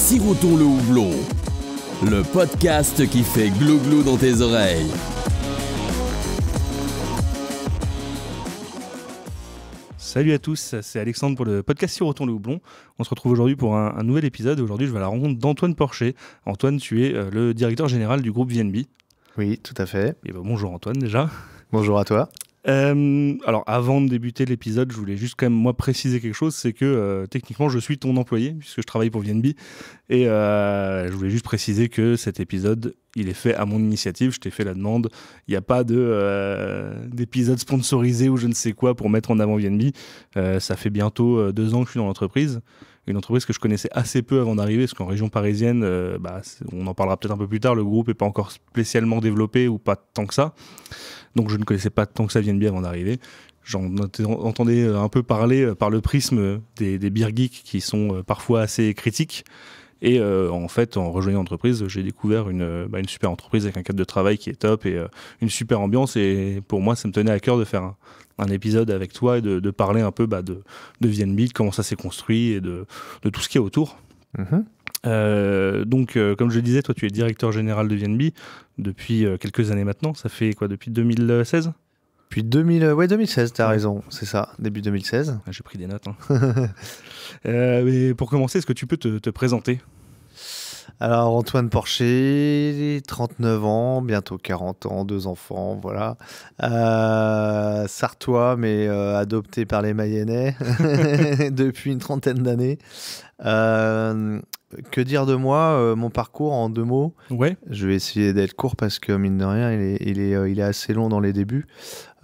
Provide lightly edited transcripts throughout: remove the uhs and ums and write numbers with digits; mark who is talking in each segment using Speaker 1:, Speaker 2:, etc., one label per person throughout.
Speaker 1: Sirotons le houblon, le podcast qui fait glou-glou dans tes oreilles.
Speaker 2: Salut à tous, c'est Alexandre pour le podcast Sirotons le houblon. On se retrouve aujourd'hui pour un nouvel épisode. Aujourd'hui, je vais à la rencontre d'Antoine Porcher. Antoine, tu es le directeur général du groupe VNB.
Speaker 3: Oui, tout à fait.
Speaker 2: Et bonjour Antoine déjà.
Speaker 3: Bonjour à toi.
Speaker 2: Alors avant de débuter l'épisode, je voulais juste quand même moi préciser quelque chose, c'est que techniquement je suis ton employé puisque je travaille pour VNB et je voulais juste préciser que cet épisode il est fait à mon initiative, je t'ai fait la demande, il n'y a pas d'épisode sponsorisé ou je ne sais quoi pour mettre en avant VNB. Ça fait bientôt 2 ans que je suis dans l'entreprise. Une entreprise que je connaissais assez peu avant d'arriver, parce qu'en région parisienne, on en parlera peut-être un peu plus tard, le groupe n'est pas encore spécialement développé ou pas tant que ça. Donc je ne connaissais pas tant que ça VNB avant d'arriver. J'en entendais un peu parler par le prisme des beer geeks qui sont parfois assez critiques. Et en fait, en rejoignant l'entreprise, j'ai découvert une super entreprise avec un cadre de travail qui est top et une super ambiance. Et pour moi, ça me tenait à cœur de faire un épisode avec toi et de parler un peu de VNB, de comment ça s'est construit et de tout ce qu'il y a autour. Donc, comme je le disais, toi, tu es directeur général de VNB depuis quelques années maintenant. Ça fait quoi, depuis 2016 ?
Speaker 3: Depuis 2016, t'as raison, c'est ça, début 2016.
Speaker 2: J'ai pris des notes. Mais pour commencer, est-ce que tu peux te présenter ?
Speaker 3: Alors, Antoine Porcher, 39 ans, bientôt 40 ans, 2 enfants, voilà. Sartois, mais adopté par les Mayennais depuis une trentaine d'années. Que dire de moi, mon parcours en 2 mots ?
Speaker 2: Ouais.
Speaker 3: Je vais essayer d'être court parce que, mine de rien, il est assez long dans les débuts.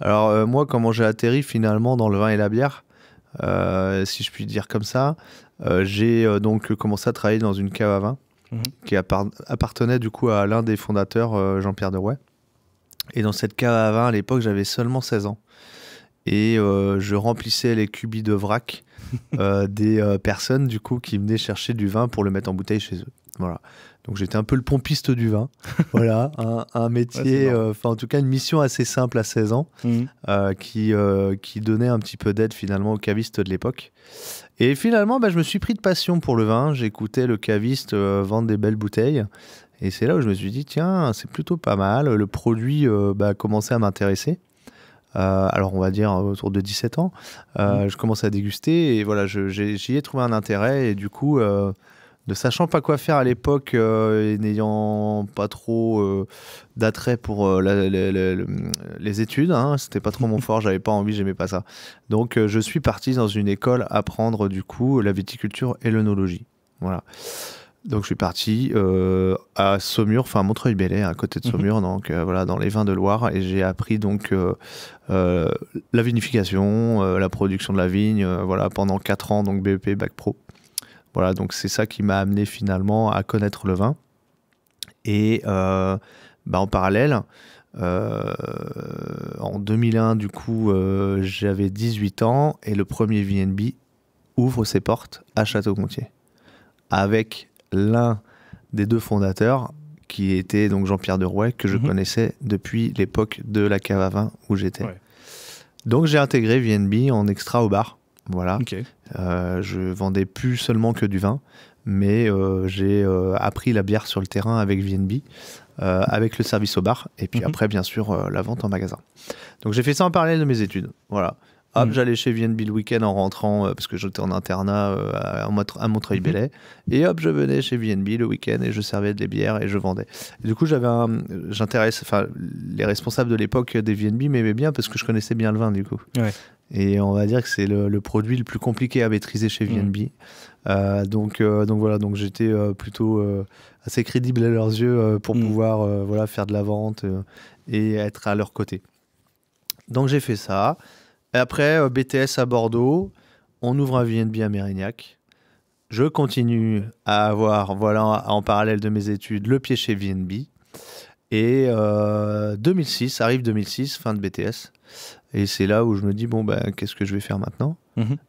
Speaker 3: Alors, moi, comment j'ai atterri finalement dans le vin et la bière, si je puis dire comme ça, j'ai donc commencé à travailler dans une cave à vin qui appartenait du coup à l'un des fondateurs, Jean-Pierre Derouet. Et dans cette cave à vin, à l'époque, j'avais seulement 16 ans. Et je remplissais les cubis de vrac des personnes du coup qui venaient chercher du vin pour le mettre en bouteille chez eux. Voilà. Donc j'étais un peu le pompiste du vin. Voilà, un métier, en tout cas une mission assez simple à 16 ans, qui donnait un petit peu d'aide finalement aux cavistes de l'époque. Et finalement, je me suis pris de passion pour le vin. J'écoutais le caviste vendre des belles bouteilles. Et c'est là où je me suis dit, tiens, c'est plutôt pas mal. Le produit a commencé à m'intéresser. Alors on va dire autour de 17 ans, je commence à déguster et voilà, j'y ai trouvé un intérêt et du coup, ne sachant pas quoi faire à l'époque et n'ayant pas trop d'attrait pour les études, c'était pas trop mon fort, j'avais pas envie, j'aimais pas ça. Donc je suis parti dans une école apprendre du coup la viticulture et l'œnologie. Voilà. Donc je suis parti à Saumur, enfin Montreuil-Bellay, à côté de Saumur, donc voilà, dans les vins de Loire, et j'ai appris donc la vinification, la production de la vigne, voilà, pendant 4 ans, donc BEP, Bac Pro. Voilà, donc c'est ça qui m'a amené finalement à connaître le vin. Et en parallèle, en 2001, du coup, j'avais 18 ans, et le premier VNB ouvre ses portes à Château-Gontier, avec l'un des 2 fondateurs, qui était donc Jean-Pierre Derouet, que je connaissais depuis l'époque de la cave à vin où j'étais. Ouais. Donc j'ai intégré VNB en extra au bar. Voilà. Okay. Je vendais plus seulement que du vin, mais j'ai appris la bière sur le terrain avec VNB, avec le service au bar, et puis après, bien sûr, la vente en magasin. Donc j'ai fait ça en parallèle de mes études. Voilà. Hop, j'allais chez VNB le week-end en rentrant, parce que j'étais en internat à Montreuil-Bellay. Et hop, je venais chez VNB le week-end et je servais des bières et je vendais. Et du coup, les responsables de l'époque des VNB m'aimaient bien parce que je connaissais bien le vin, du coup. Ouais. Et on va dire que c'est le produit le plus compliqué à maîtriser chez VNB. Donc voilà, donc j'étais plutôt assez crédible à leurs yeux pour pouvoir faire de la vente et être à leur côté. Donc j'ai fait ça. Et après, BTS à Bordeaux, on ouvre un VNB à Mérignac. Je continue à avoir, en parallèle de mes études, le pied chez VNB. Et 2006, fin de BTS. Et c'est là où je me dis, qu'est-ce que je vais faire maintenant ?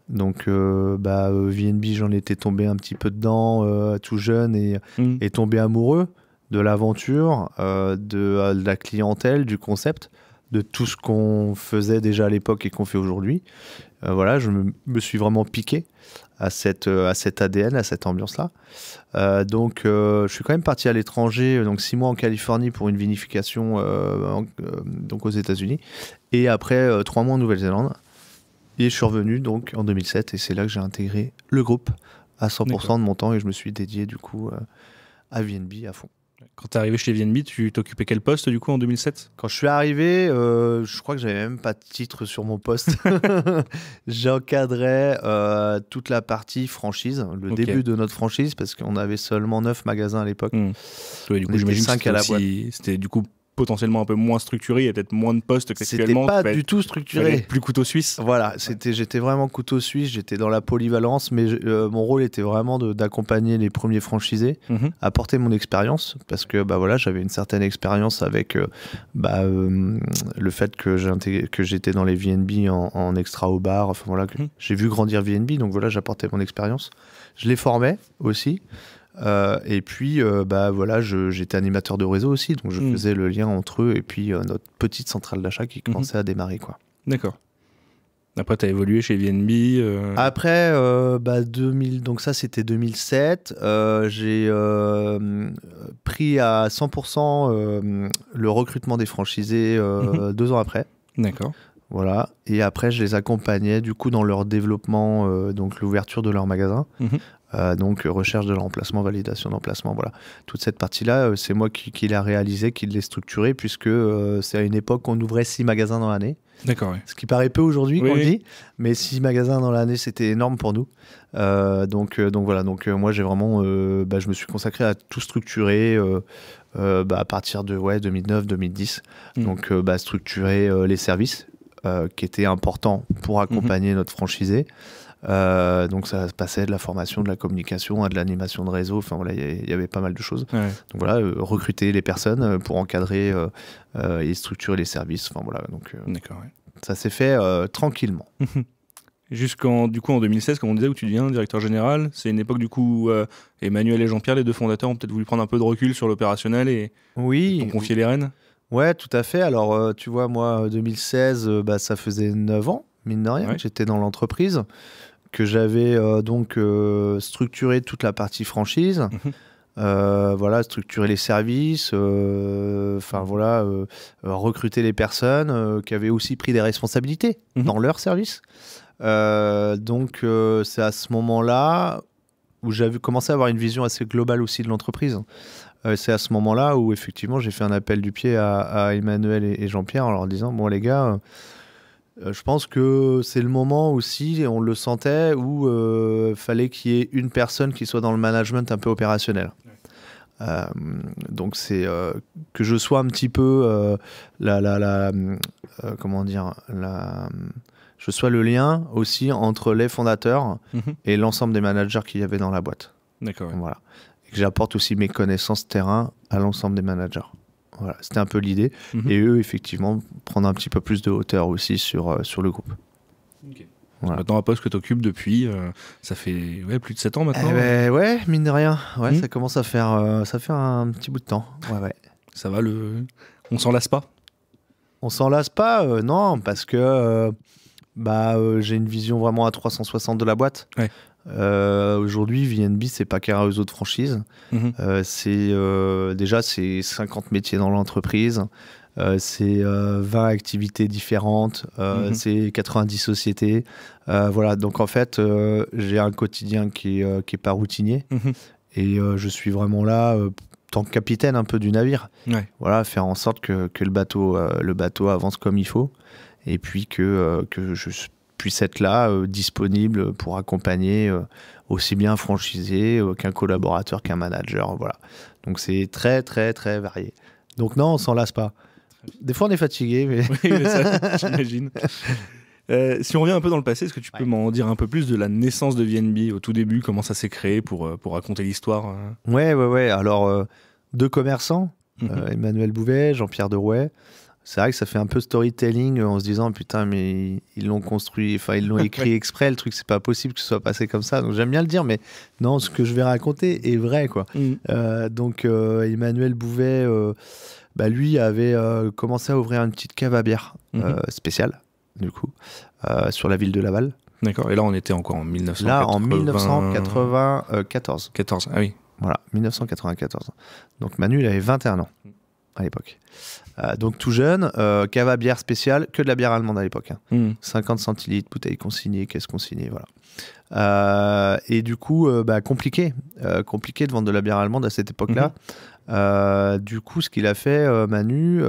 Speaker 3: Donc, VNB, j'en étais tombé un petit peu dedans, tout jeune, et tombé amoureux de l'aventure, de la clientèle, du concept. de tout ce qu'on faisait déjà à l'époque et qu'on fait aujourd'hui. Voilà, je me suis vraiment piqué à cet ADN, à cette ambiance-là. Donc, je suis quand même parti à l'étranger, donc 6 mois en Californie pour une vinification donc aux États-Unis, et après 3 mois en Nouvelle-Zélande. Et je suis revenu donc en 2007, et c'est là que j'ai intégré le groupe à 100% de mon temps, et je me suis dédié du coup à VNB à fond.
Speaker 2: Quand tu es arrivé chez VNB, tu t'occupais quel poste du coup en 2007 ?
Speaker 3: Quand je suis arrivé, je crois que j'avais même pas de titre sur mon poste. J'encadrais toute la partie franchise, le début de notre franchise, parce qu'on avait seulement 9 magasins à l'époque.
Speaker 2: Ouais, du coup, j'imagine 5 à la boîte. C'était du coup potentiellement un peu moins structuré, il y a peut-être moins de postes qu'actuellement.
Speaker 3: C'était pas du tout structuré.
Speaker 2: Plus couteau suisse.
Speaker 3: Voilà, j'étais vraiment couteau suisse, j'étais dans la polyvalence, mais mon rôle était vraiment d'accompagner les premiers franchisés, apporter mon expérience, parce que voilà, j'avais une certaine expérience avec le fait que j'étais dans les VNB en extra au bar, enfin voilà, j'ai vu grandir VNB, donc voilà, j'apportais mon expérience. Je les formais aussi. Et puis voilà, j'étais animateur de réseau aussi, donc je faisais le lien entre eux et puis notre petite centrale d'achat qui commençait à démarrer, quoi.
Speaker 2: D'accord. Après, tu as évolué chez VNB
Speaker 3: Après, 2000, donc ça c'était 2007. J'ai pris à 100% le recrutement des franchisés 2 ans après.
Speaker 2: D'accord.
Speaker 3: Voilà. Et après, je les accompagnais du coup dans leur développement, donc l'ouverture de leur magasin. Donc recherche de l'emplacement, validation d'emplacement, voilà. Toute cette partie-là, c'est moi qui l'ai réalisé, qui l'ai structuré, puisque c'est à une époque où on ouvrait 6 magasins dans l'année.
Speaker 2: D'accord, oui.
Speaker 3: Ce qui paraît peu aujourd'hui, qu'on le dit, mais 6 magasins dans l'année, c'était énorme pour nous. Donc voilà, donc moi j'ai vraiment, je me suis consacré à tout structurer à partir de 2009-2010. Donc structurer les services qui étaient importants pour accompagner notre franchisé. Donc ça passait de la formation, de la communication à de l'animation de réseau, enfin voilà, il y avait pas mal de choses. Donc voilà, recruter les personnes pour encadrer et structurer les services, enfin voilà, donc
Speaker 2: d'accord,
Speaker 3: ça s'est fait tranquillement.
Speaker 2: Jusqu'en en 2016, comme on disait, où tu deviens directeur général, c'est une époque du coup où Emmanuel et Jean-Pierre, les 2 fondateurs, ont peut-être voulu prendre un peu de recul sur l'opérationnel et t'ont confié les rênes.
Speaker 3: Ouais, tout à fait. Alors tu vois, moi 2016, ça faisait 9 ans, mine de rien, que j'étais dans l'entreprise, que j'avais donc structuré toute la partie franchise, voilà, structurer les services, recruter les personnes qui avaient aussi pris des responsabilités dans leur service. Donc c'est à ce moment-là où j'avais commencé à avoir une vision assez globale aussi de l'entreprise. C'est à ce moment-là où effectivement j'ai fait un appel du pied à Emmanuel et Jean-Pierre en leur disant bon les gars, je pense que c'est le moment aussi, on le sentait, où fallait qu'il y ait une personne qui soit dans le management un peu opérationnel. Donc c'est que je sois un petit peu je sois le lien aussi entre les fondateurs et l'ensemble des managers qu'il y avait dans la boîte.
Speaker 2: D'accord.
Speaker 3: Voilà. Et que j'apporte aussi mes connaissances terrain à l'ensemble des managers. Voilà, c'était un peu l'idée. Et eux, effectivement, prendre un petit peu plus de hauteur aussi sur le groupe.
Speaker 2: Okay. Voilà. Maintenant, un poste que tu occupes depuis, ça fait plus de 7 ans maintenant.
Speaker 3: Ouais, mine de rien. Ouais, ça commence à faire un petit bout de temps. Ouais.
Speaker 2: Ça va, on s'en lasse pas?
Speaker 3: On s'en lasse pas, non, parce que j'ai une vision vraiment à 360 de la boîte.
Speaker 2: Ouais.
Speaker 3: Aujourd'hui, VNB, c'est pas qu'un réseau de franchise. Déjà, c'est 50 métiers dans l'entreprise. C'est 20 activités différentes. C'est 90 sociétés. Voilà, donc en fait, j'ai un quotidien qui est pas routinier. Et je suis vraiment là tant que capitaine un peu du navire.
Speaker 2: Ouais.
Speaker 3: Voilà, faire en sorte que le bateau avance comme il faut. Et puis que je puisse être là, disponible pour accompagner aussi bien un franchisé qu'un collaborateur, qu'un manager. Voilà. Donc c'est très, très, très varié. Donc non, on s'en lasse pas. Des fois, on est fatigué. Mais...
Speaker 2: Oui, mais ça, j'imagine. Si on revient un peu dans le passé, est-ce que tu peux m'en dire un peu plus de la naissance de VNB au tout début, comment ça s'est créé pour raconter l'histoire
Speaker 3: Ouais. Alors, 2 commerçants, Emmanuel Bouvet, Jean-Pierre Derouet. C'est vrai que ça fait un peu storytelling en se disant putain mais ils l'ont construit, enfin ils l'ont écrit exprès, le truc c'est pas possible que ce soit passé comme ça. Donc j'aime bien le dire, mais non, ce que je vais raconter est vrai quoi. Donc Emmanuel Bouvet bah, lui avait commencé à ouvrir une petite cave à bière spéciale, du coup, sur la ville de Laval.
Speaker 2: D'accord, et là on était encore en 1994.
Speaker 3: Là, en 1994.
Speaker 2: 14, ah oui.
Speaker 3: Voilà, 1994. Donc Manu, il avait 21 ans à l'époque. Donc tout jeune, cave à bière spéciale, que de la bière allemande à l'époque. 50 centilitres, bouteille consignée, caisse consignée, voilà. Et du coup, compliqué de vendre de la bière allemande à cette époque-là. Du coup, ce qu'il a fait, Manu,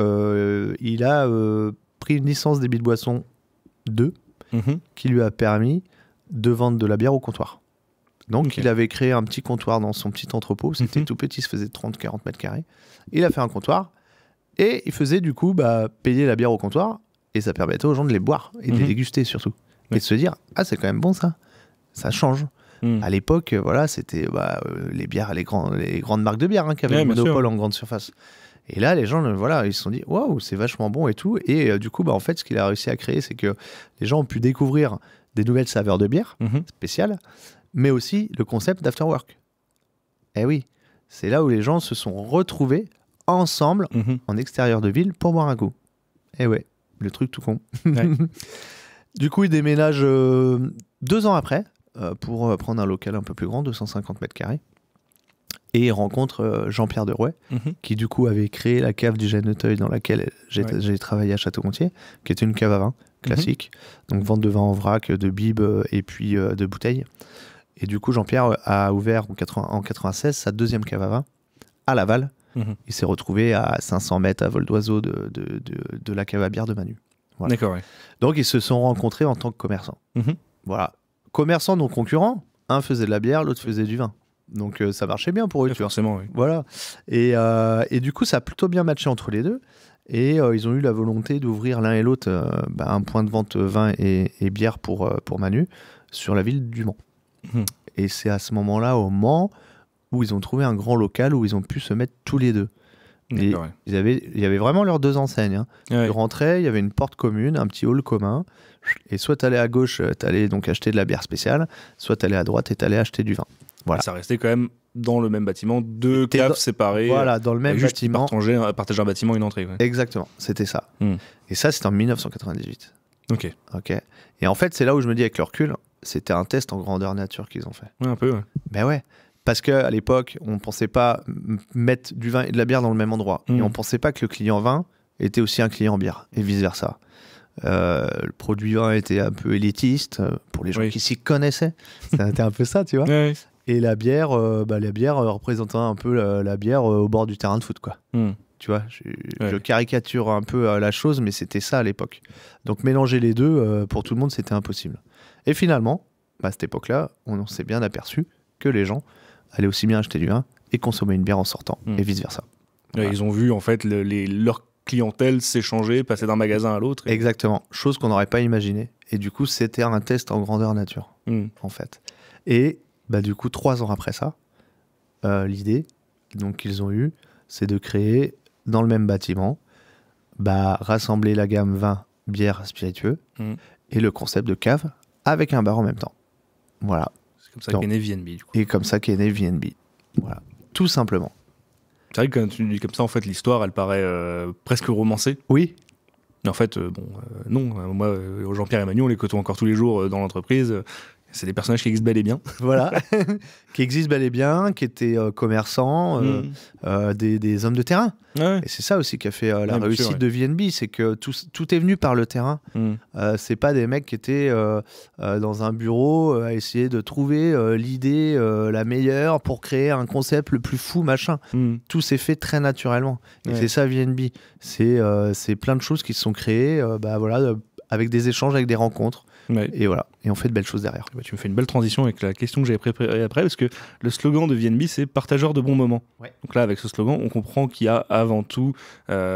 Speaker 3: il a pris une licence débit de boisson 2 qui lui a permis de vendre de la bière au comptoir. Donc, il avait créé un petit comptoir dans son petit entrepôt. C'était tout petit, ça faisait 30-40 mètres carrés. Il a fait un comptoir et il faisait du coup payer la bière au comptoir et ça permettait aux gens de les boire et de les déguster surtout. Et de se dire, ah, c'est quand même bon ça. Ça change. À l'époque, voilà, c'était les bières, les grandes marques de bière qui avaient le monopole en grande surface. Et là, les gens, voilà, ils se sont dit, waouh, c'est vachement bon et tout. Et du coup, en fait, ce qu'il a réussi à créer, c'est que les gens ont pu découvrir des nouvelles saveurs de bière spéciales, mais aussi le concept d'afterwork. Eh oui, c'est là où les gens se sont retrouvés ensemble en extérieur de ville pour boire un coup. Eh ouais, le truc tout con. Ouais. Du coup, il déménage 2 ans après pour prendre un local un peu plus grand, 250 mètres carrés. Et il rencontre Jean-Pierre Derouet, qui du coup avait créé la cave du Jeanneteuil dans laquelle j'ai travaillé à Château-Gontier, qui était une cave à vin classique. Donc vente de vin en vrac, de bibes et puis de bouteilles. Et du coup, Jean-Pierre a ouvert en 96 sa deuxième cave à vin à Laval. Il s'est retrouvé à 500 mètres à vol d'oiseau de la cave à bière de Manu. Voilà.
Speaker 2: D'accord, ouais.
Speaker 3: Donc ils se sont rencontrés en tant que commerçants. Voilà. Commerçants non concurrents, un faisait de la bière, l'autre faisait du vin. Donc ça marchait bien pour eux.
Speaker 2: Forcément, oui.
Speaker 3: Voilà. Et du coup, ça a plutôt bien matché entre les deux. Et ils ont eu la volonté d'ouvrir l'un et l'autre un point de vente vin et bière pour Manu sur la ville du Mans. Et c'est à ce moment-là, au Mans, où ils ont trouvé un grand local où ils ont pu se mettre tous les deux. Et il y avait vraiment leurs 2 enseignes. Tu rentrais, il y avait une porte commune, un petit hall commun. Et soit tu allais à gauche, tu allais donc acheter de la bière spéciale, soit tu allais à droite et tu allais acheter du vin. Voilà.
Speaker 2: Et ça restait quand même dans le même bâtiment, 2 caves séparées.
Speaker 3: Voilà, dans le même bâtiment.
Speaker 2: Partager un bâtiment, une entrée. Ouais.
Speaker 3: Exactement, c'était ça. Et ça, c'était en 1998.
Speaker 2: Ok.
Speaker 3: Et en fait, c'est là où je me dis, avec le recul, c'était un test en grandeur nature qu'ils ont fait.
Speaker 2: Ouais, un peu, ouais.
Speaker 3: Ben ouais. Parce qu'à l'époque, on ne pensait pas mettre du vin et de la bière dans le même endroit. Et on ne pensait pas que le client vin était aussi un client bière, et vice-versa. Le produit vin était un peu élitiste pour les gens qui s'y connaissaient. C'était un peu ça, tu vois. Et la bière représentait un peu la bière au bord du terrain de foot, quoi. Tu vois, je caricature un peu la chose, mais c'était ça à l'époque. Donc mélanger les deux, pour tout le monde, c'était impossible. Et finalement, à cette époque-là, on s'est bien aperçu que les gens allaient aussi bien acheter du vin et consommer une bière en sortant, et vice-versa. Voilà.
Speaker 2: Ils ont vu, en fait, leur clientèle s'échanger, passer d'un magasin à l'autre.
Speaker 3: Exactement, chose qu'on n'aurait pas imaginée. Et du coup, c'était un test en grandeur nature, en fait. Et du coup, 3 ans après ça, l'idée qu'ils ont eue, c'est de créer, dans le même bâtiment, rassembler la gamme vin, bière, spiritueux, et le concept de cave, avec un bar en même temps. Voilà.
Speaker 2: C'est comme ça qu'est né VNB, du coup.
Speaker 3: Et comme ça qu'est né VNB. Voilà. Tout simplement.
Speaker 2: C'est vrai que quand tu dis comme ça, en fait, l'histoire, elle paraît presque romancée.
Speaker 3: Oui.
Speaker 2: Mais en fait, non. Moi, Jean-Pierre et Manu, on les côtoie encore tous les jours dans l'entreprise. C'est des personnages qui existent bel et bien.
Speaker 3: Voilà, qui existent bel et bien, qui étaient commerçants, des hommes de terrain. Ouais. Et c'est ça aussi qui a fait la réussite de VNB, c'est que tout est venu par le terrain. C'est pas des mecs qui étaient dans un bureau à essayer de trouver l'idée la meilleure pour créer un concept le plus fou, machin. Tout s'est fait très naturellement. Et c'est ça VNB. C'est plein de choses qui se sont créées avec des échanges, avec des rencontres. Ouais. Et voilà, et on fait de belles choses derrière.
Speaker 2: Tu me fais une belle transition avec la question que j'avais préparée après, parce que le slogan de VNB, c'est partageur de bons moments. Ouais. Donc là, avec ce slogan, on comprend qu'il y a avant tout,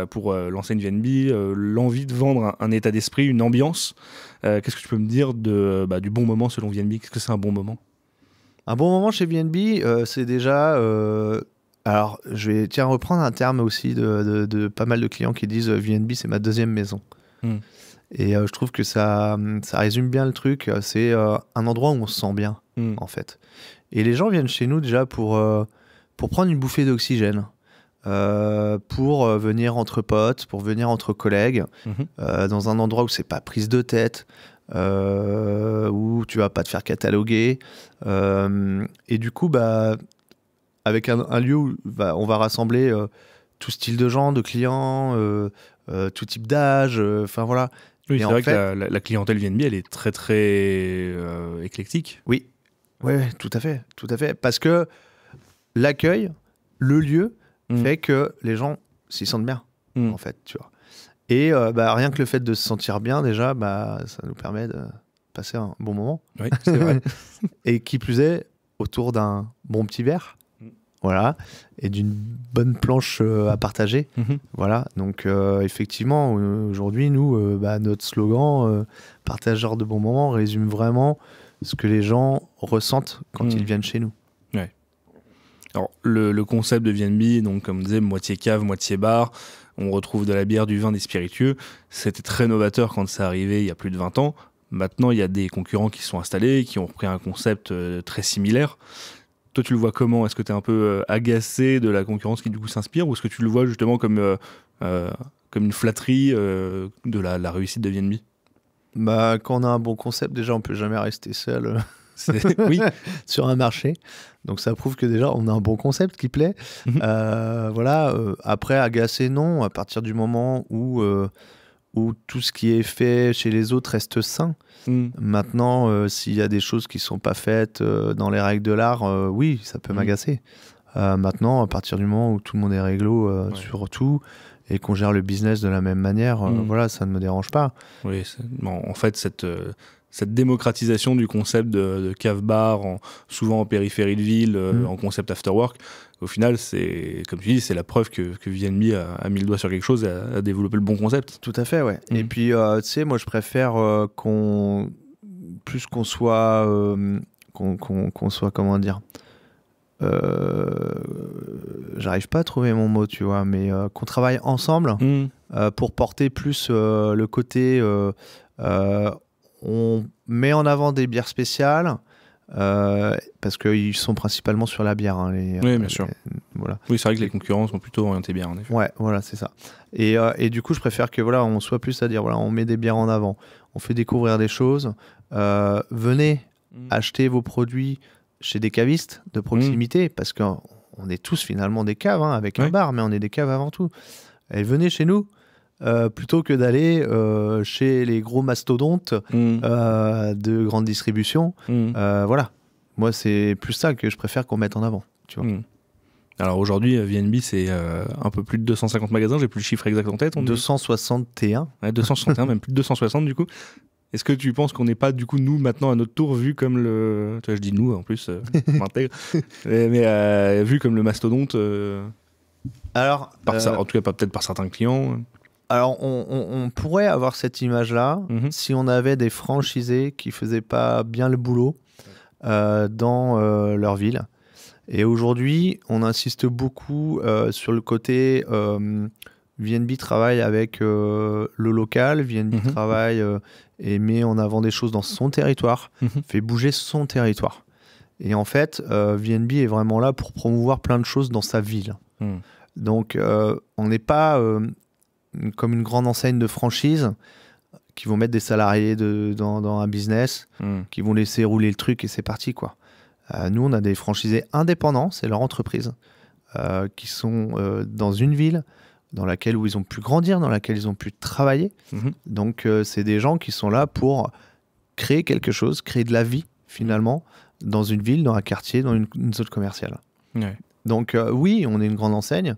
Speaker 2: pour lancer une VNB, l'envie de vendre un état d'esprit, une ambiance. Qu'est-ce que tu peux me dire du bon moment selon VNB? Qu'est-ce que c'est un bon moment?
Speaker 3: Un bon moment chez VNB, c'est déjà... alors, je vais reprendre un terme aussi de pas mal de clients qui disent VNB, c'est ma deuxième maison. Et je trouve que ça résume bien le truc. C'est un endroit où on se sent bien, en fait. Et les gens viennent chez nous déjà pour prendre une bouffée d'oxygène. pour venir entre potes, pour venir entre collègues, dans un endroit où c'est pas prise de tête, où tu vas pas te faire cataloguer. Et du coup, avec un lieu où on va rassembler tout style de gens, de clients, tout type d'âge, enfin voilà.
Speaker 2: Oui,
Speaker 3: Et
Speaker 2: c'est
Speaker 3: en
Speaker 2: vrai
Speaker 3: fait-
Speaker 2: que la clientèle VNB, elle est très très éclectique.
Speaker 3: Oui, ouais, tout à fait. Parce que l'accueil, le lieu, fait que les gens s'y sentent bien, en fait, tu vois. Et rien que le fait de se sentir bien, déjà, ça nous permet de passer un bon moment.
Speaker 2: Oui, c'est vrai.
Speaker 3: Et qui plus est, autour d'un bon petit verre, voilà, et d'une bonne planche à partager. Voilà, donc effectivement, aujourd'hui, nous, notre slogan, partageur de bons moments, résume vraiment ce que les gens ressentent quand ils viennent chez nous.
Speaker 2: Alors, le concept de VNB, donc comme on disait, moitié cave, moitié bar, on retrouve de la bière, du vin, des spiritueux. C'était très novateur quand c'est arrivé il y a plus de 20 ans. Maintenant, il y a des concurrents qui sont installés, qui ont repris un concept très similaire. Toi, tu le vois comment? Est-ce que tu es un peu agacé de la concurrence qui du coup s'inspire, ou est-ce que tu le vois justement comme une flatterie de la réussite de VNB?
Speaker 3: Quand on a un bon concept, déjà, on peut jamais rester seul
Speaker 2: Oui.
Speaker 3: sur un marché. Donc ça prouve que déjà, on a un bon concept qui plaît. Voilà. Après, agacé, non. À partir du moment où tout ce qui est fait chez les autres reste sain. Maintenant, s'il y a des choses qui sont pas faites dans les règles de l'art, oui, ça peut m'agacer. Maintenant, à partir du moment où tout le monde est réglo sur tout et qu'on gère le business de la même manière, voilà, ça ne me dérange pas.
Speaker 2: Oui, en fait, cette démocratisation du concept de cave-bar, souvent en périphérie de ville, en concept after-work, au final, c'est, comme tu dis, c'est la preuve que VNB a mis le doigt sur quelque chose et a développé le bon concept.
Speaker 3: Tout à fait, ouais. Et puis, tu sais, moi, je préfère qu'on soit, qu'on soit, comment dire, j'arrive pas à trouver mon mot, tu vois, mais qu'on travaille ensemble pour porter plus le côté on met en avant des bières spéciales parce qu'ils sont principalement sur la bière.
Speaker 2: Oui, bien sûr.
Speaker 3: Voilà.
Speaker 2: Oui, c'est vrai que les concurrents sont plutôt orientés bière, en effet.
Speaker 3: Ouais, voilà, c'est ça. Et du coup, je préfère que on soit plus à dire, voilà, on met des bières en avant, on fait découvrir des choses. Venez acheter vos produits chez des cavistes de proximité, parce qu'on est tous finalement des caves, avec un bar, mais on est des caves avant tout. Et venez chez nous. Plutôt que d'aller chez les gros mastodontes de grande distribution. Voilà. Moi, c'est plus ça que je préfère qu'on mette en avant. Tu vois.
Speaker 2: Alors aujourd'hui, VNB, c'est un peu plus de 250 magasins. J'ai plus le chiffre exact en tête.
Speaker 3: 261.
Speaker 2: Ouais, 261, même plus de 260 du coup. Est-ce que tu penses qu'on n'est pas, du coup, nous, maintenant, à notre tour, vu comme le... Tu vois, je dis nous, en plus, je m'intègre. mais vu comme le mastodonte...
Speaker 3: Alors,
Speaker 2: en tout cas, peut-être par certains clients.
Speaker 3: Alors, on pourrait avoir cette image-là si on avait des franchisés qui faisaient pas bien le boulot dans leur ville. Et aujourd'hui, on insiste beaucoup sur le côté VNB travaille avec le local, VNB travaille et met en avant des choses dans son territoire, fait bouger son territoire. Et en fait, VNB est vraiment là pour promouvoir plein de choses dans sa ville. Donc, on n'est pas... comme une grande enseigne de franchise qui vont mettre des salariés dans un business, qui vont laisser rouler le truc et c'est parti, quoi. Nous, on a des franchisés indépendants, c'est leur entreprise, qui sont dans une ville dans laquelle où ils ont pu grandir, dans laquelle ils ont pu travailler. Donc, c'est des gens qui sont là pour créer quelque chose, créer de la vie, finalement, dans une ville, dans un quartier, dans une zone commerciale.
Speaker 2: Ouais.
Speaker 3: Donc, oui, on est une grande enseigne,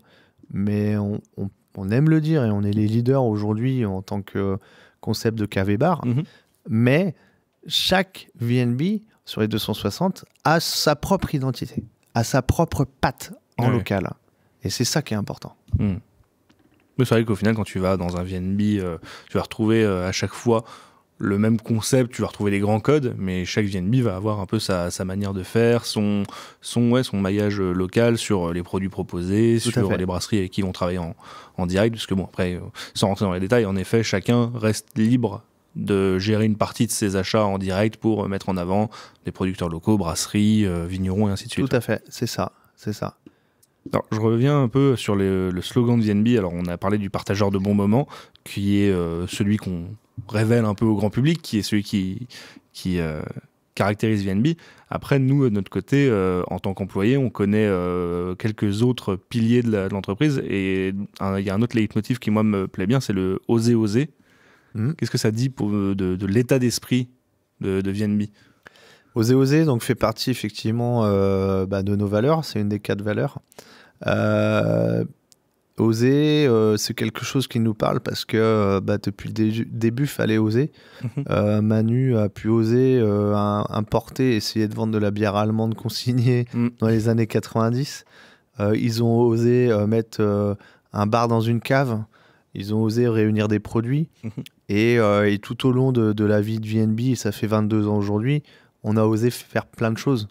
Speaker 3: mais on aime le dire et on est les leaders aujourd'hui en tant que concept de cave et bar. Mais chaque VNB sur les 260 a sa propre identité, a sa propre patte en local. Et c'est ça qui est important.
Speaker 2: Mais c'est vrai qu'au final, quand tu vas dans un VNB, tu vas retrouver à chaque fois le même concept, tu vas retrouver les grands codes, mais chaque VNB va avoir un peu sa manière de faire, son maillage local sur les produits proposés, sur les brasseries avec qui ils vont travailler en direct, parce que bon, après, sans rentrer dans les détails, en effet, chacun reste libre de gérer une partie de ses achats en direct pour mettre en avant des producteurs locaux, brasseries, vignerons et ainsi de suite.
Speaker 3: Tout à fait, c'est ça.
Speaker 2: Alors, je reviens un peu sur le slogan de VNB. Alors, on a parlé du partageur de bons moments, qui est celui qu'on révèle un peu au grand public, qui est celui qui caractérise VNB. Après, nous, de notre côté, en tant qu'employés, on connaît quelques autres piliers de l'entreprise. Et il y a un autre leitmotiv qui, moi, me plaît bien, c'est le « oser, oser ». Qu'est-ce que ça dit de l'état d'esprit de VNB?
Speaker 3: Oser, oser, donc fait partie effectivement de nos valeurs. C'est une des 4 valeurs. Oser, c'est quelque chose qui nous parle parce que depuis le début, fallait oser. Manu a pu oser importer, essayer de vendre de la bière allemande consignée dans les années 90. Ils ont osé mettre un bar dans une cave. Ils ont osé réunir des produits. Et tout au long de la vie de VNB, et ça fait 22 ans aujourd'hui, on a osé faire plein de choses.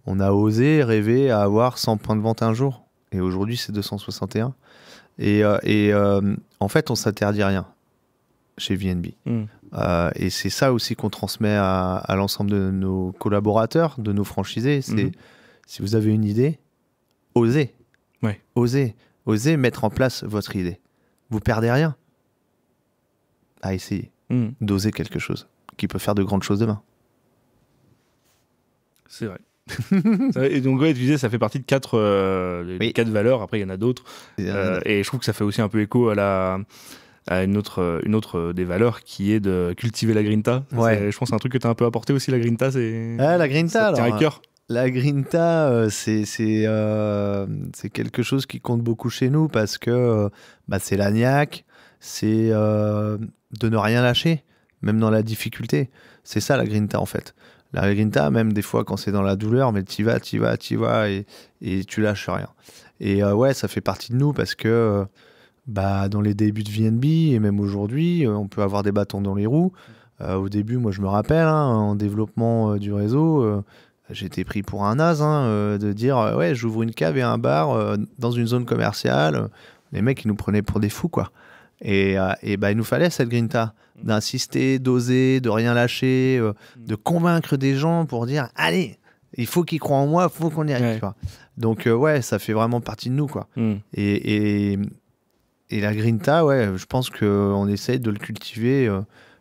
Speaker 3: On a osé rêver à avoir 100 points de vente un jour. Et aujourd'hui, c'est 261. Et en fait, on ne s'interdit rien chez VNB. Et c'est ça aussi qu'on transmet à l'ensemble de nos collaborateurs, de nos franchisés. C'est si vous avez une idée, osez.
Speaker 2: Ouais.
Speaker 3: Osez mettre en place votre idée. Vous perdez rien à essayer d'oser quelque chose qui peut faire de grandes choses demain.
Speaker 2: C'est vrai. Et donc, ouais, tu disais, ça fait partie de 4 valeurs. Après, il y en a d'autres. Et je trouve que ça fait aussi un peu écho à une autre des valeurs qui est de cultiver la grinta.
Speaker 3: Ouais.
Speaker 2: Je pense que c'est un truc que tu as un peu apporté aussi, la grinta.
Speaker 3: La grinta,
Speaker 2: ça te tient à cœur.
Speaker 3: La grinta, c'est quelque chose qui compte beaucoup chez nous parce que c'est la niaque, c'est de ne rien lâcher, même dans la difficulté. C'est ça la grinta en fait. La grinta, même des fois quand c'est dans la douleur, mais t'y vas et tu lâches rien. Et ça fait partie de nous parce que dans les débuts de VNB et même aujourd'hui, on peut avoir des bâtons dans les roues. Au début, moi je me rappelle, en développement du réseau, j'étais pris pour un naze de dire j'ouvre une cave et un bar dans une zone commerciale. Les mecs ils nous prenaient pour des fous quoi. Et il nous fallait cette grinta, d'insister, d'oser, de rien lâcher, de convaincre des gens pour dire allez, il faut qu'ils croient en moi, il faut qu'on y arrive. Ouais. Donc ça fait vraiment partie de nous quoi. Et la grinta, je pense qu'on essaye de le cultiver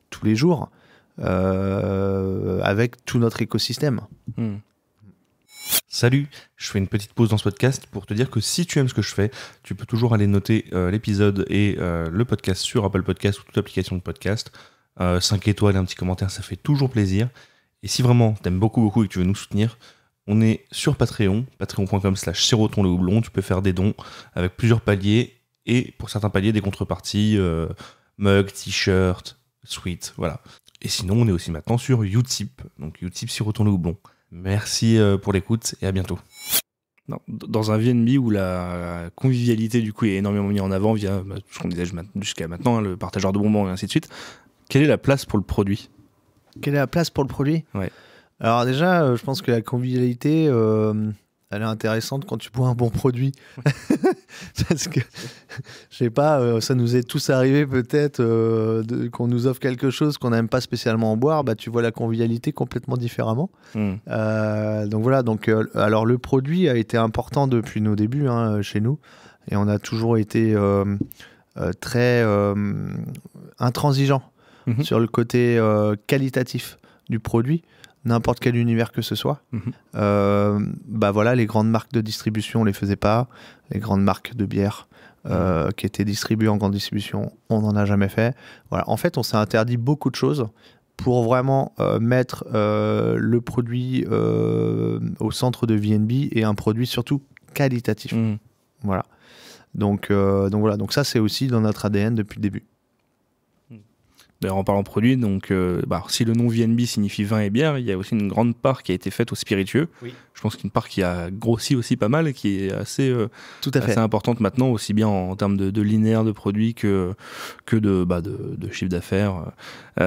Speaker 3: tous les jours avec tout notre écosystème.
Speaker 4: Salut, je fais une petite pause dans ce podcast pour te dire que si tu aimes ce que je fais, tu peux toujours aller noter l'épisode et le podcast sur Apple Podcast ou toute application de podcast. 5 étoiles et un petit commentaire, ça fait toujours plaisir. Et si vraiment t'aimes beaucoup et que tu veux nous soutenir, on est sur Patreon, patreon.com/siroton le houblon. Tu peux faire des dons avec plusieurs paliers et pour certains paliers des contreparties, mug, t-shirt, sweat, voilà. Et sinon, on est aussi maintenant sur Utip, donc Utip Siroton le houblon. Merci pour l'écoute et à bientôt.
Speaker 2: Dans un VNB où la convivialité du coup est énormément mise en avant via ce qu'on disait jusqu'à maintenant, le partageur de bonbons et ainsi de suite, quelle est la place pour le produit?
Speaker 3: Quelle est la place pour le produit?
Speaker 2: Ouais.
Speaker 3: Alors déjà, je pense que la convivialité, elle est intéressante quand tu bois un bon produit. Parce que, je sais pas, ça nous est tous arrivé peut-être qu'on nous offre quelque chose qu'on n'aime pas spécialement en boire, tu vois la convivialité complètement différemment. Donc voilà, alors le produit a été important depuis nos débuts chez nous. Et on a toujours été très intransigeant sur le côté qualitatif du produit. N'importe quel univers que ce soit. Les grandes marques de distribution, on les faisait pas. Les grandes marques de bière qui étaient distribuées en grande distribution, on n'en a jamais fait. Voilà. En fait, on s'est interdit beaucoup de choses pour vraiment mettre le produit au centre de VNB et un produit surtout qualitatif. Voilà. Donc ça, c'est aussi dans notre ADN depuis le début.
Speaker 2: D'ailleurs, en parlant produit, si le nom VNB signifie vin et bière, il y a aussi une grande part qui a été faite aux spiritueux. Oui. Je pense qu'une part qui a grossi aussi pas mal et qui est assez importante maintenant, aussi bien en termes de linéaire de produits que de chiffre d'affaires. Tu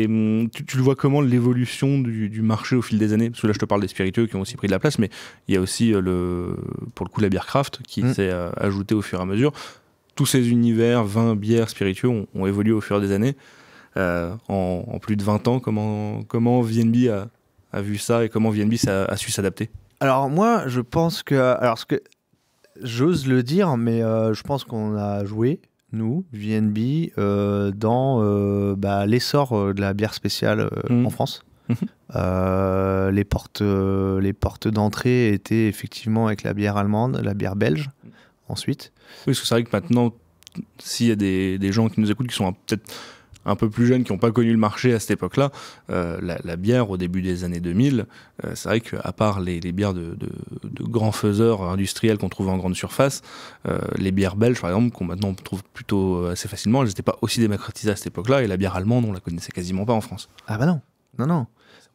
Speaker 2: le vois comment l'évolution du marché au fil des années? Parce que là, je te parle des spiritueux qui ont aussi pris de la place, mais il y a aussi, pour le coup, la bière craft qui s'est ajoutée au fur et à mesure. Tous ces univers, vin, bière, spiritueux, ont évolué au fur des années. En plus de 20 ans, comment VNB a vu ça et comment VNB a su s'adapter?
Speaker 3: Alors moi, je pense que... Alors, j'ose le dire, mais je pense qu'on a joué, nous, VNB, dans l'essor de la bière spéciale en France. Les portes d'entrée étaient effectivement avec la bière allemande, la bière belge, ensuite.
Speaker 2: Oui, parce que c'est vrai que maintenant, s'il y a des gens qui nous écoutent qui sont peut-être un peu plus jeunes, qui n'ont pas connu le marché à cette époque-là, la bière au début des années 2000, c'est vrai qu'à part les bières de grands faiseurs industriels qu'on trouve en grande surface, les bières belges par exemple, qu'on maintenant on trouve plutôt assez facilement, elles n'étaient pas aussi démocratisées à cette époque-là, et la bière allemande, on la connaissait quasiment pas en France.
Speaker 3: Ah bah non.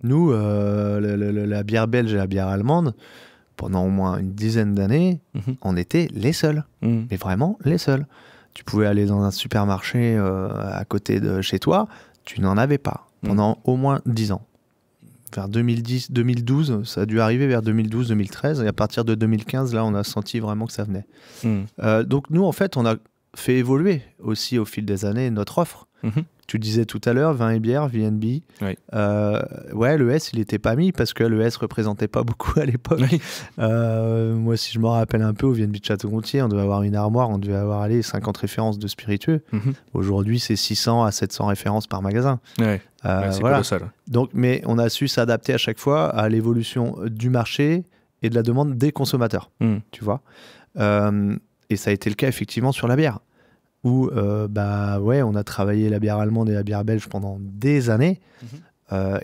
Speaker 3: Nous, la bière belge et la bière allemande, pendant au moins une dizaine d'années, on était les seuls, mais vraiment les seuls. Tu pouvais aller dans un supermarché à côté de chez toi, tu n'en avais pas pendant au moins 10 ans. Vers 2010, 2012, ça a dû arriver vers 2012, 2013, et à partir de 2015, là, on a senti vraiment que ça venait. Donc nous, en fait, on a fait évoluer aussi au fil des années notre offre. Tu disais tout à l'heure, vin et bière, VNB.
Speaker 2: Oui.
Speaker 3: Ouais, le S, il n'était pas mis parce que le S représentait pas beaucoup à l'époque.
Speaker 2: Oui.
Speaker 3: Moi, si je me rappelle un peu, au VNB de Château-Gontier, on devait avoir une armoire, on devait avoir 50 références de spiritueux. Aujourd'hui, c'est 600 à 700 références par magasin.
Speaker 2: Ouais. C'est
Speaker 3: voilà.
Speaker 2: colossal.
Speaker 3: Donc, mais on a su s'adapter à chaque fois à l'évolution du marché et de la demande des consommateurs. Tu vois. Et ça a été le cas effectivement sur la bière. Où on a travaillé la bière allemande et la bière belge pendant des années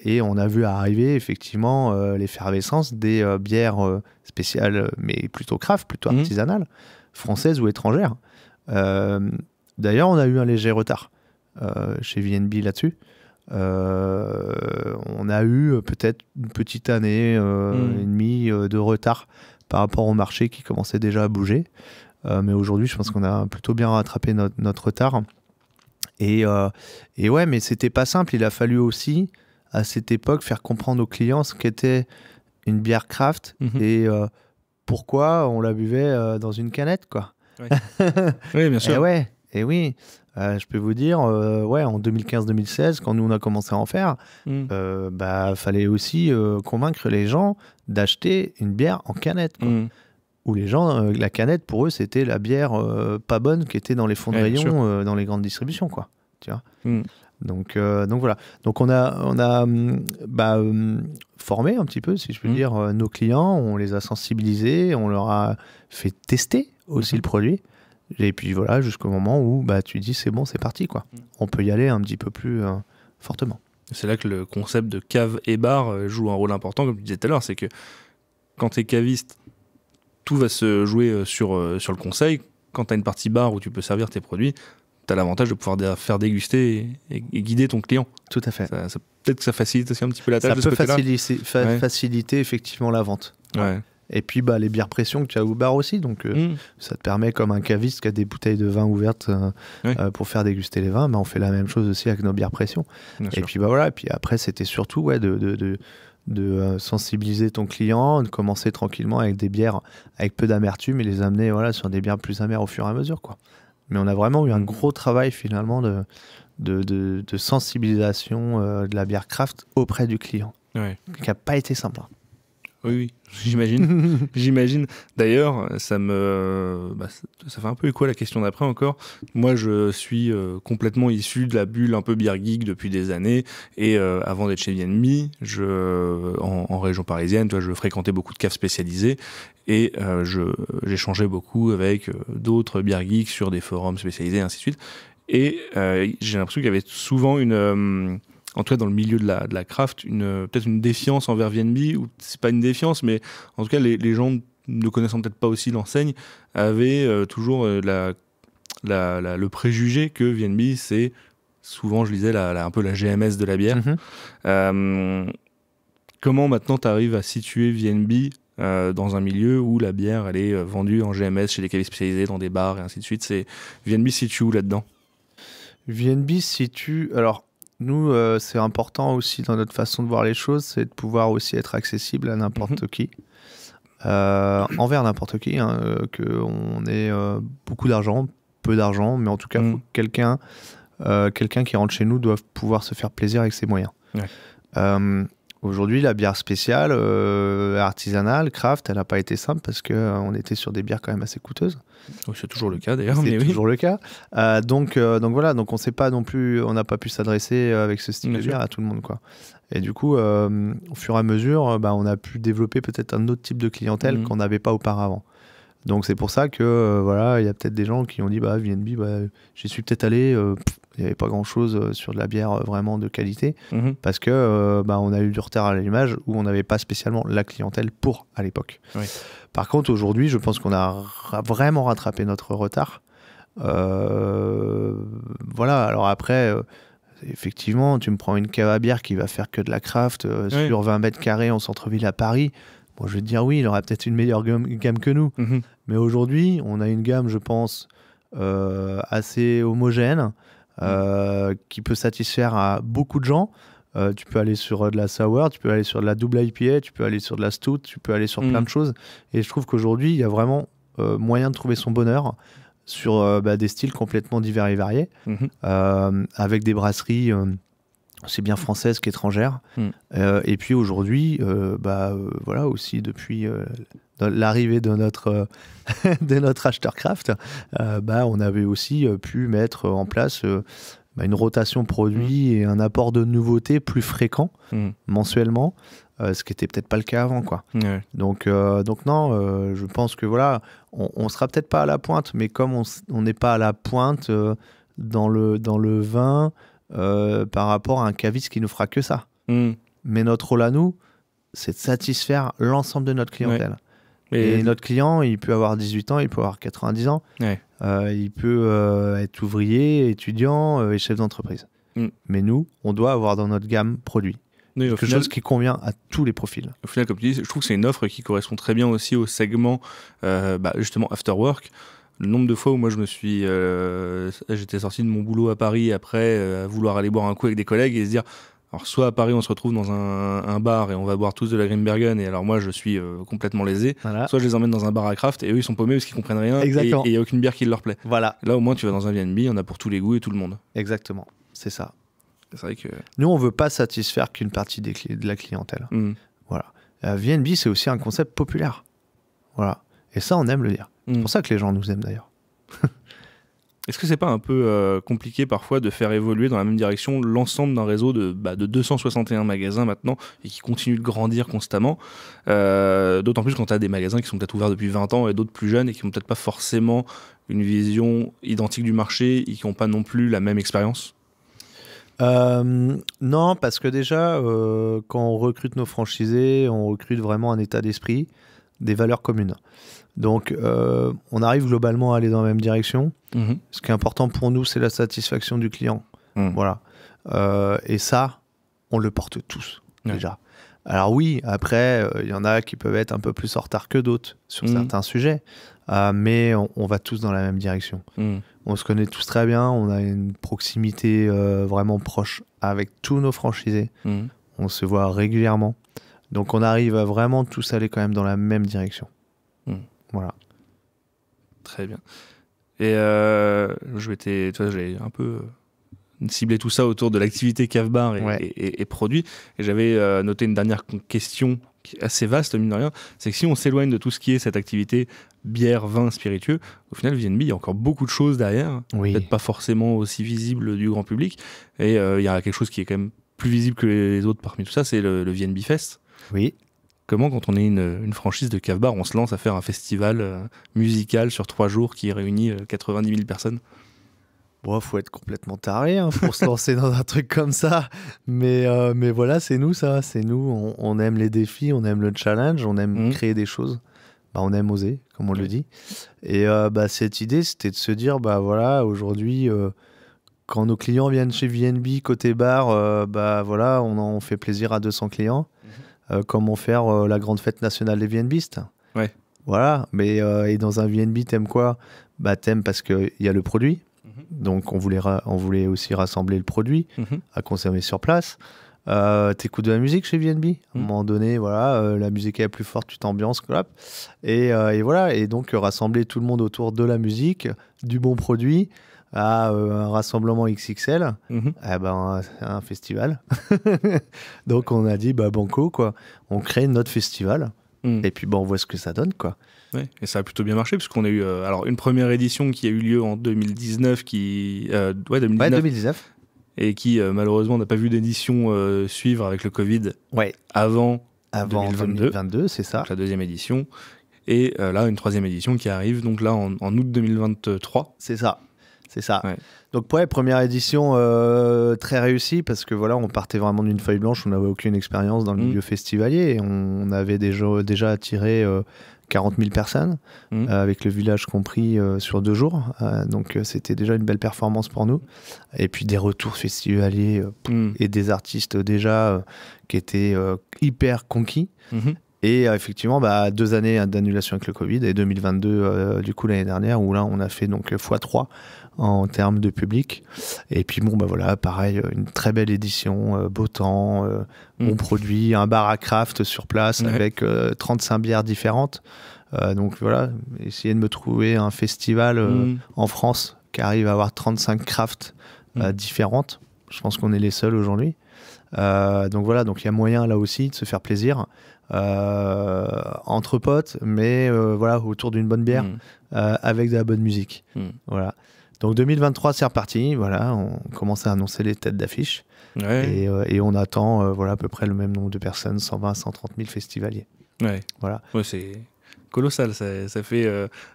Speaker 3: et on a vu arriver effectivement l'effervescence des bières spéciales, mais plutôt craft, plutôt artisanales, françaises ou étrangères. D'ailleurs, on a eu un léger retard chez VNB là-dessus. On a eu peut-être une petite année et demie de retard par rapport au marché qui commençait déjà à bouger. Mais aujourd'hui, je pense qu'on a plutôt bien rattrapé notre retard. Et ouais, mais c'était pas simple. Il a fallu aussi, à cette époque, faire comprendre aux clients ce qu'était une bière craft et pourquoi on la buvait dans une canette, quoi.
Speaker 2: Oui, oui, bien sûr.
Speaker 3: Et oui. Je peux vous dire, en 2015-2016, quand nous on a commencé à en faire, fallait aussi convaincre les gens d'acheter une bière en canette, quoi. Où les gens, la canette, pour eux, c'était la bière pas bonne qui était dans les fonds de rayon, dans les grandes distributions, quoi. Tu vois. Donc voilà. Donc on a formé un petit peu, si je peux dire, nos clients. On les a sensibilisés, on leur a fait tester aussi le produit. Et puis voilà, jusqu'au moment où tu dis c'est bon, c'est parti, quoi. On peut y aller un petit peu plus fortement.
Speaker 2: C'est là que le concept de cave et bar joue un rôle important, comme tu disais tout à l'heure. C'est que quand tu es caviste, tout va se jouer sur le conseil. Quand tu as une partie bar où tu peux servir tes produits, tu as l'avantage de pouvoir faire déguster et guider ton client.
Speaker 3: Tout à fait.
Speaker 2: Peut-être que ça facilite aussi un petit peu la tâche de ce
Speaker 3: côté-là.
Speaker 2: Ça
Speaker 3: peut faciliter effectivement la vente.
Speaker 2: Ouais.
Speaker 3: Et puis les bières pression que tu as au bar aussi. Donc ça te permet, comme un caviste qui a des bouteilles de vin ouvertes pour faire déguster les vins, on fait la même chose aussi avec nos bières pression. Bien sûr. Puis voilà. Et puis après, c'était surtout de sensibiliser ton client, de commencer tranquillement avec des bières avec peu d'amertume et les amener sur des bières plus amères au fur et à mesure, quoi. Mais on a vraiment eu un gros travail finalement de sensibilisation de la bière craft auprès du client, qui n'a pas été simple.
Speaker 2: Oui, j'imagine. J'imagine. D'ailleurs, ça fait un peu écho à la question d'après encore. Moi, je suis complètement issu de la bulle un peu beer geek depuis des années. Et avant d'être chez VNB, en région parisienne, je fréquentais beaucoup de caves spécialisées. Et j'échangeais beaucoup avec d'autres beer geeks sur des forums spécialisés, et ainsi de suite. Et j'ai l'impression qu'il y avait souvent en tout cas dans le milieu de la craft, peut-être une défiance envers VNB, ou c'est pas une défiance, mais en tout cas les gens ne connaissant peut-être pas aussi l'enseigne avaient toujours le préjugé que VNB c'est souvent, je lisais, un peu la GMS de la bière. Comment maintenant tu arrives à situer VNB dans un milieu où la bière elle est vendue en GMS chez des cavistes spécialisés, dans des bars et ainsi de suite? VNB situe où là-dedans? VNB situe... Alors, nous, c'est important aussi dans notre façon de voir les choses, c'est de pouvoir aussi être accessible à n'importe qui, envers n'importe qui, qu'on ait beaucoup d'argent, peu d'argent, mais en tout cas, quelqu'un qui rentre chez nous doit pouvoir se faire plaisir avec ses moyens.
Speaker 3: Aujourd'hui, la bière spéciale, artisanale, craft, elle n'a pas été simple parce qu'on était sur des bières quand même assez coûteuses.
Speaker 2: Oui, c'est toujours le cas d'ailleurs.
Speaker 3: C'est
Speaker 2: Mais
Speaker 3: toujours le cas. Donc voilà, donc on sait pas non plus, on n'a pas pu s'adresser avec ce style
Speaker 2: Bien
Speaker 3: de
Speaker 2: sûr.
Speaker 3: bière à tout le monde, quoi. Et du coup, au fur et à mesure, on a pu développer peut-être un autre type de clientèle qu'on n'avait pas auparavant. Donc c'est pour ça que voilà, il y a peut-être des gens qui ont dit VNB, j'y suis peut-être allé, il n'y avait pas grand-chose sur de la bière vraiment de qualité parce que on a eu du retard à l'allumage où on n'avait pas spécialement la clientèle pour à l'époque.
Speaker 2: Oui.
Speaker 3: Par contre, aujourd'hui, je pense qu'on a vraiment rattrapé notre retard. Voilà, alors après, effectivement, tu me prends une cave à bière qui va faire que de la craft sur 20 mètres carrés en centre-ville à Paris. Bon, je vais te dire oui, il aura peut-être une meilleure gamme que nous. Mais aujourd'hui, on a une gamme, je pense, assez homogène, qui peut satisfaire à beaucoup de gens. Tu peux aller sur de la sour, tu peux aller sur de la double IPA, tu peux aller sur de la stout, tu peux aller sur plein de choses. Et je trouve qu'aujourd'hui, il y a vraiment moyen de trouver son bonheur sur des styles complètement divers et variés, avec des brasseries aussi bien françaises qu'étrangères. Et puis aujourd'hui, voilà aussi depuis l'arrivée de notre de notre acheteur craft, on avait aussi pu mettre en place une rotation produit et un apport de nouveautés plus fréquent mensuellement, ce qui n'était peut-être pas le cas avant, quoi.
Speaker 2: Ouais.
Speaker 3: Donc non, je pense que voilà, on sera peut-être pas à la pointe, mais comme on n'est pas à la pointe dans le vin par rapport à un caviste qui nous fera que ça. Mais notre rôle à nous, c'est de satisfaire l'ensemble de notre clientèle. Et notre client, il peut avoir 18 ans, il peut avoir 90 ans, il peut être ouvrier, étudiant et chef d'entreprise. Mais nous, on doit avoir dans notre gamme produit quelque chose qui convient à tous les profils.
Speaker 2: Au final, comme tu dis, je trouve que c'est une offre qui correspond très bien aussi au segment justement after work. Le nombre de fois où moi j'étais sorti de mon boulot à Paris après vouloir aller boire un coup avec des collègues et se dire, alors soit à Paris on se retrouve dans un bar et on va boire tous de la Grimbergen et alors moi je suis complètement lésé, soit je les emmène dans un bar à craft et eux ils sont paumés parce qu'ils comprennent rien.
Speaker 3: Exactement.
Speaker 2: Et il n'y a aucune bière qui leur plaît.
Speaker 3: Voilà.
Speaker 2: Là au moins tu vas dans un VNB, on a pour tous les goûts et tout le monde.
Speaker 3: Exactement, c'est ça.
Speaker 2: C'est vrai que...
Speaker 3: Nous, on ne veut pas satisfaire qu'une partie de la clientèle. Voilà. VNB, c'est aussi un concept populaire. Voilà. Et ça, on aime le dire. C'est pour ça que les gens nous aiment d'ailleurs.
Speaker 2: Est-ce que c'est pas un peu compliqué parfois de faire évoluer dans la même direction l'ensemble d'un réseau de 261 magasins maintenant et qui continue de grandir constamment, d'autant plus quand tu as des magasins qui sont peut-être ouverts depuis 20 ans et d'autres plus jeunes et qui n'ont peut-être pas forcément une vision identique du marché et qui n'ont pas non plus la même expérience?
Speaker 3: Non, parce que déjà, quand on recrute nos franchisés, on recrute vraiment un état d'esprit, des valeurs communes. Donc, on arrive globalement à aller dans la même direction. Ce qui est important pour nous, c'est la satisfaction du client. Voilà. Et ça, on le porte tous, déjà. Alors oui, après, il y en a qui peuvent être un peu plus en retard que d'autres sur certains sujets, mais on va tous dans la même direction. On se connaît tous très bien, on a une proximité vraiment proche avec tous nos franchisés. On se voit régulièrement. Donc on arrive à vraiment tous aller quand même dans la même direction. Voilà.
Speaker 2: Très bien. Et j'ai un peu ciblé tout ça autour de l'activité cave-bar et produits. Et j'avais noté une dernière question qui est assez vaste, mine de rien. C'est que si on s'éloigne de tout ce qui est cette activité bière, vin, spiritueux, au final, VNB, il y a encore beaucoup de choses derrière. Peut-être pas forcément aussi visible du grand public. Et il y a quelque chose qui est quand même plus visible que les autres parmi tout ça, c'est le VNB Fest.
Speaker 3: Oui.
Speaker 2: Comment, quand on est une franchise de cave-bar, on se lance à faire un festival musical sur 3 jours qui réunit 90 000 personnes?
Speaker 3: Bon, faut être complètement taré pour se lancer dans un truc comme ça. Mais voilà, c'est nous, ça. C'est nous. On aime les défis, on aime le challenge, on aime créer des choses. On aime oser, comme on le dit. Et cette idée, c'était de se dire, voilà, aujourd'hui, quand nos clients viennent chez VNB côté bar, voilà, on fait plaisir à 200 clients. Comment faire la grande fête nationale des VNBistes. Voilà, mais et dans un VNB, t'aimes quoi? T'aimes parce qu'il y a le produit. Donc on voulait aussi rassembler le produit à consommer sur place. T'écoutes de la musique chez VNB. À un moment donné, voilà, la musique est la plus forte, tu t'ambiances. Et voilà, et donc rassembler tout le monde autour de la musique, du bon produit. à un rassemblement XXL,
Speaker 2: Mhm.
Speaker 3: eh ben, c'est un festival. Donc on a dit, bah banco, quoi. On crée notre festival.
Speaker 2: Mm.
Speaker 3: Et puis on voit ce que ça donne, quoi.
Speaker 2: Ouais, et ça a plutôt bien marché, puisqu'on a eu alors une première édition qui a eu lieu en 2019, 2019,
Speaker 3: Ouais, 2019.
Speaker 2: et qui malheureusement n'a pas vu d'édition suivre avec le Covid
Speaker 3: Ouais,
Speaker 2: avant
Speaker 3: avant
Speaker 2: 2022.
Speaker 3: 2022, c'est ça.
Speaker 2: donc la deuxième édition. Et là, une troisième édition qui arrive donc là en août 2023.
Speaker 3: C'est ça. C'est ça.
Speaker 2: Ouais.
Speaker 3: Donc, ouais, première édition très réussie parce que voilà, on partait vraiment d'une feuille blanche, on n'avait aucune expérience dans le milieu festivalier et on avait déjà attiré 40 000 personnes, avec le village compris sur 2 jours. Donc, c'était déjà une belle performance pour nous. Et puis, des retours festivaliers et des artistes déjà qui étaient hyper conquis.
Speaker 2: Mhm.
Speaker 3: Et effectivement, 2 années d'annulation avec le Covid et 2022, du coup, l'année dernière, où là, on a fait donc x3 en termes de public. Et puis, bon, voilà, pareil, une très belle édition, beau temps, bon produit, un bar à craft sur place avec 35 bières différentes. Donc voilà, essayer de me trouver un festival en France qui arrive à avoir 35 crafts différentes. Je pense qu'on est les seuls aujourd'hui. Donc voilà, donc il y a moyen là aussi de se faire plaisir entre potes, mais voilà, autour d'une bonne bière avec de la bonne musique. Voilà. Donc 2023 c'est reparti, voilà, on commence à annoncer les têtes d'affiche et on attend voilà, à peu près le même nombre de personnes, 120 130 000 festivaliers.
Speaker 2: Ouais.
Speaker 3: Voilà.
Speaker 2: Ouais, c'est colossal, ça fait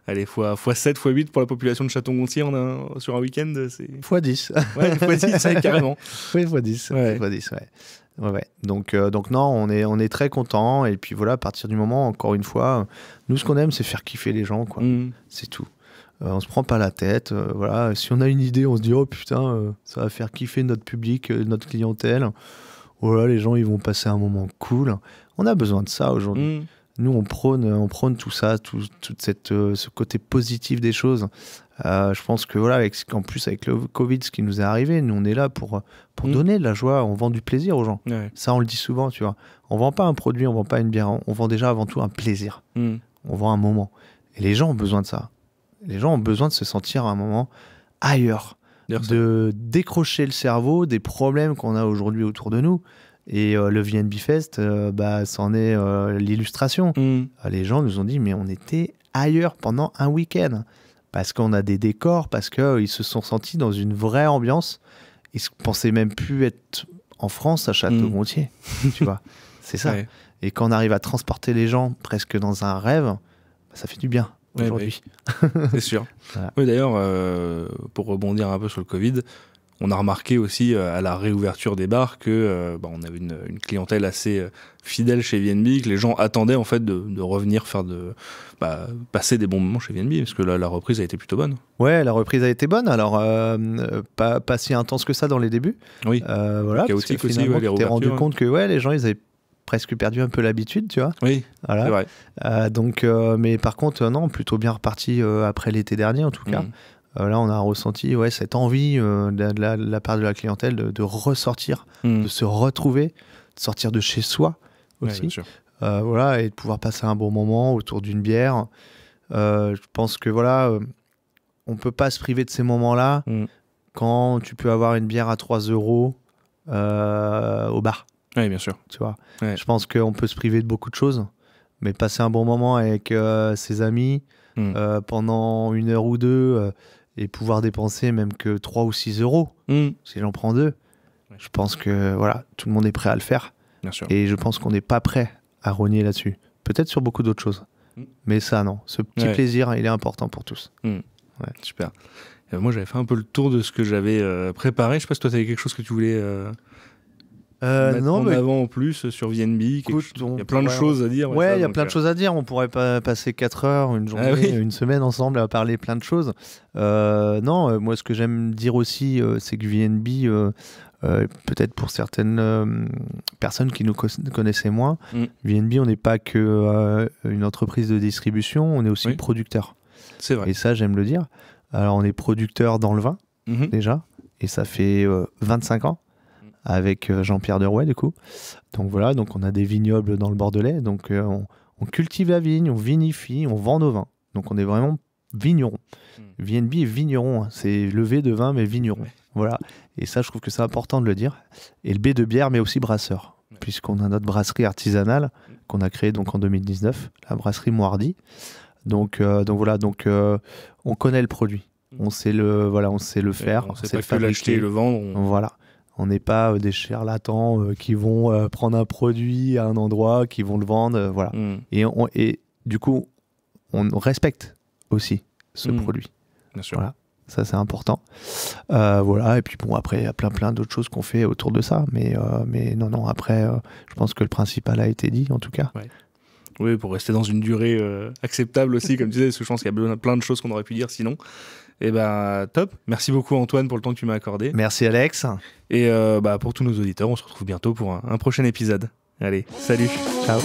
Speaker 2: allez, x7, x8 pour la population de Château-Gontier sur un week-end. C'est...
Speaker 3: x10.
Speaker 2: Ouais, x10, ouais, carrément.
Speaker 3: Oui, x10.
Speaker 2: Ouais.
Speaker 3: x10, ouais. Ouais. Donc non, on est très contents. Et puis voilà, à partir du moment, encore une fois, nous, ce qu'on aime, c'est faire kiffer les gens, quoi. C'est tout. On se prend pas la tête. Voilà. Si on a une idée, on se dit, oh putain, ça va faire kiffer notre public, notre clientèle. Voilà, les gens, ils vont passer un moment cool. On a besoin de ça aujourd'hui. Nous, on prône tout ça, tout ce côté positif des choses. Je pense que voilà, en plus avec le Covid, ce qui nous est arrivé, nous, on est là pour donner de la joie. On vend du plaisir aux gens.
Speaker 2: Ouais.
Speaker 3: Ça, on le dit souvent, tu vois. On vend pas un produit, on vend pas une bière. On vend déjà avant tout un plaisir. On vend un moment. Et les gens ont besoin de ça. Les gens ont besoin de se sentir à un moment ailleurs, de décrocher le cerveau des problèmes qu'on a aujourd'hui autour de nous. Et le VNB Fest, c'en est l'illustration. Les gens nous ont dit, mais on était ailleurs pendant un week-end. Parce qu'on a des décors, parce qu'ils se sont sentis dans une vraie ambiance. Ils ne pensaient même plus être en France, à Château-Gontier. Tu vois, c'est ça. Ouais. Et quand on arrive à transporter les gens presque dans un rêve, ça fait du bien aujourd'hui.
Speaker 2: C'est sûr.
Speaker 3: Voilà.
Speaker 2: Oui, d'ailleurs, pour rebondir un peu sur le Covid, on a remarqué aussi à la réouverture des bars que on avait une clientèle assez fidèle chez VNB, que les gens attendaient en fait de revenir passer des bons moments chez VNB, parce que la reprise a été plutôt bonne.
Speaker 3: Ouais, la reprise a été bonne. Alors pas si intense que ça dans les débuts.
Speaker 2: Oui.
Speaker 3: Voilà.
Speaker 2: Chaotique
Speaker 3: parce que finalement,
Speaker 2: aussi.
Speaker 3: Tu t'es rendu compte que les gens ils avaient presque perdu un peu l'habitude, tu vois.
Speaker 2: Oui.
Speaker 3: Voilà.
Speaker 2: C'est vrai.
Speaker 3: Donc, mais par contre, non, plutôt bien reparti après l'été dernier en tout cas. Là, on a ressenti cette envie de la part de la clientèle de ressortir, de se retrouver, de sortir de chez soi aussi.
Speaker 2: Bien sûr.
Speaker 3: Voilà, et de pouvoir passer un bon moment autour d'une bière. Je pense que on peut pas se priver de ces moments-là quand tu peux avoir une bière à 3 € au bar.
Speaker 2: Oui, bien sûr.
Speaker 3: Tu vois.
Speaker 2: Ouais.
Speaker 3: Je pense qu'on peut se priver de beaucoup de choses, mais passer un bon moment avec ses amis pendant 1 heure ou 2 et pouvoir dépenser même que 3 ou 6 €, si j'en prends 2, je pense que tout le monde est prêt à le faire.
Speaker 2: Bien sûr.
Speaker 3: Et je pense qu'on n'est pas prêt à rogner là-dessus. Peut-être sur beaucoup d'autres choses. Mais ça, non. Ce petit plaisir, il est important pour tous.
Speaker 2: Ouais. Super. Moi, j'avais fait un peu le tour de ce que j'avais préparé. Je sais pas si toi, tu avais quelque chose que tu voulais mettre en avant en plus sur VNB. Il y a plein de choses à dire.
Speaker 3: Ouais, il y a plein de choses à dire. On pourrait pas passer 4 heures, une journée, une semaine ensemble à parler plein de choses. Non, moi, ce que j'aime dire aussi, c'est que VNB... peut-être pour certaines personnes qui nous connaissaient moins, VNB, on n'est pas que une entreprise de distribution, on est aussi producteur.
Speaker 2: C'est vrai.
Speaker 3: Et ça, j'aime le dire. Alors, on est producteur dans le vin, déjà, et ça fait 25 ans, avec Jean-Pierre Derouet, du coup. Donc voilà, donc on a des vignobles dans le Bordelais, donc on cultive la vigne, on vinifie, on vend nos vins. Donc on est vraiment vigneron. VNB est vigneron, hein. C'est le V de vin, mais vigneron.
Speaker 2: Ouais.
Speaker 3: Voilà. Et ça, je trouve que c'est important de le dire. Et le B de bière, mais aussi brasseur. Ouais. Puisqu'on a notre brasserie artisanale qu'on a créée donc en 2019, la brasserie Moirdy. Donc voilà, on connaît le produit. On sait le faire.
Speaker 2: On sait
Speaker 3: sait
Speaker 2: pas
Speaker 3: le
Speaker 2: que
Speaker 3: fabriquer.
Speaker 2: l'acheter et le vendre.
Speaker 3: Voilà. On n'est pas des charlatans qui vont prendre un produit à un endroit, qui vont le vendre. Voilà. Et du coup, on respecte aussi ce produit.
Speaker 2: Bien sûr.
Speaker 3: Voilà. Ça, c'est important. Voilà. Et puis, bon, après, il y a plein d'autres choses qu'on fait autour de ça. Mais non, après, je pense que le principal a été dit, en tout cas.
Speaker 2: Ouais. Oui, pour rester dans une durée acceptable aussi, comme tu disais, parce que je pense qu'il y a plein de choses qu'on aurait pu dire sinon. Et ben top. Merci beaucoup Antoine pour le temps que tu m'as accordé.
Speaker 3: Merci Alex.
Speaker 2: Et pour tous nos auditeurs, on se retrouve bientôt pour un prochain épisode. Allez, salut.
Speaker 3: Ciao.